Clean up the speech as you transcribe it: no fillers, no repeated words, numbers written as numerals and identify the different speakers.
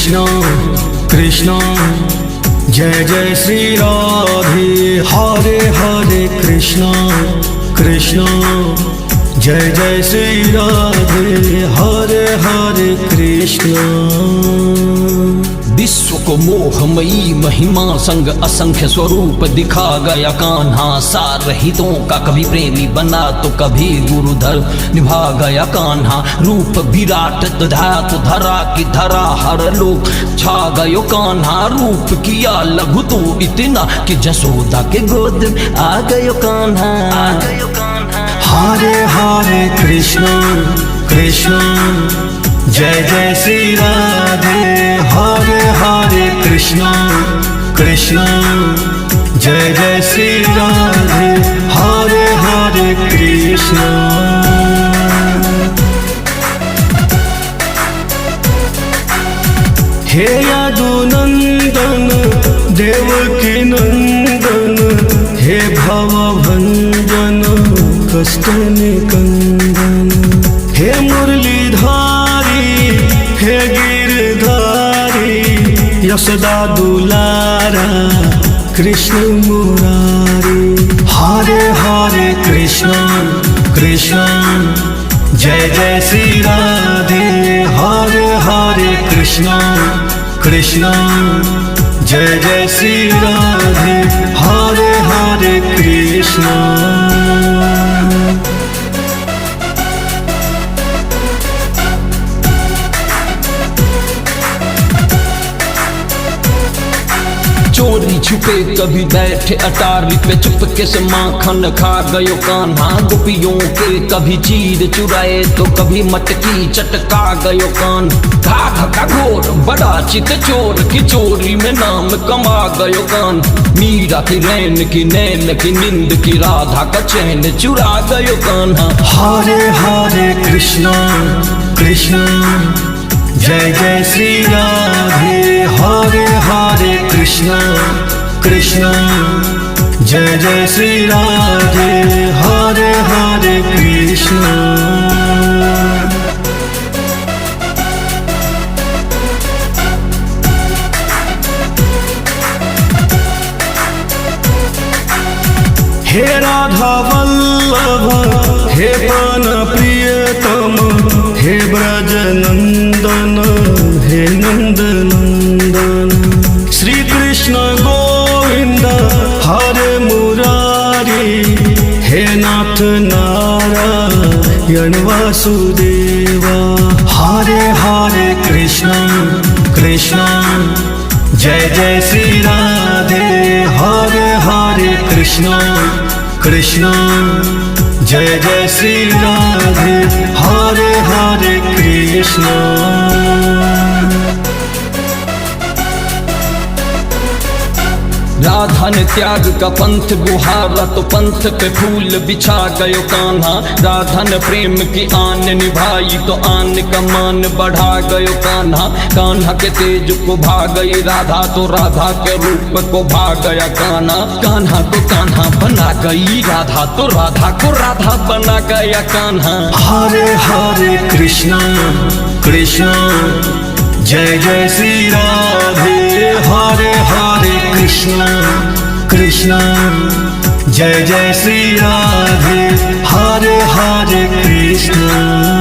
Speaker 1: कृष्ण कृष्ण जय जय श्री राधे। हरे हरे कृष्ण कृष्ण जय जय श्री राधे। हरे हरे कृष्ण।
Speaker 2: विश्व को मोहमयी महिमा संग असंख्य स्वरूप दिखा गया कान्हा। सारहितों का कभी प्रेमी बना तो कभी गुरुधर निभा गया कान्हा। रूप विराट धात धरा की धरा हर लोक छा गयो कान्हा। रूप किया लघु तो इतना कि जसोदा के गोद में आ गयो कान्हा।
Speaker 1: हरे हरे कृष्ण कृष्ण जय जय श्री राधे। हरे हरे कृष्ण कृष्ण जय जय श्री राधे। हरे हरे कृष्ण। हे यदुनंदन देवकी नंदन, हे भवभंजन कष्ट निकंदन। हे मुरलीधारी हे गिरधारी, यशोदा दुलारा कृष्ण मुरारी। हरे हरे कृष्ण कृष्ण जय जय श्री राधे। हरे हरे कृष्ण कृष्ण जय जय श्री राधे। हरे हरे कृष्ण।
Speaker 2: चोरी छुपे कभी बैठे अटारी पे, चुपके से माखन खा गयो कान्हा। गोपियों के कभी चीर चुराए तो कभी मटकी चटका गयो कान। घाघ का घोर बड़ा चित चोर की चोरी में नाम कमा गयो कान। मीरा की रैन की नैन की नींद की राधा का चैन चुरा गयो कान्हा।
Speaker 1: हरे हरे कृष्ण कृष्ण जय जय श्री राधे। हरे हरे कृष्ण कृष्ण जय जय श्री राधे। हरे हरे कृष्ण। हे राधा वल्लभ हे प्राण प्रियतम, हे ब्रज नंदन हे नंद नंदन। श्री कृष्ण गोविंद हरे मुरारी, हे नाथ नारायण वासुदेवा। हरे हरे कृष्ण कृष्ण जय जय श्री राधे। हरे हरे कृष्ण कृष्ण जय जय श्री राधे। हरे हरे कृष्ण।
Speaker 2: राधा ने त्याग का पंथ गुहारा तो पंथ पे फूल बिछा गयो कान्हा। राधा ने प्रेम की आन निभाई तो आन का मान बढ़ा गयो कान्हा। कान्हा के तेज को भा गई राधा तो राधा के रूप को भा गया कान्हा। कान्हा को कान्हा बना गई राधा तो राधा को राधा बना गया कान्हा।
Speaker 1: हरे हरे कृष्ण कृष्ण जय जय श्री राधे। हरे हरे कृष्ण कृष्ण जय जय श्री राधे। हरे हरे कृष्ण।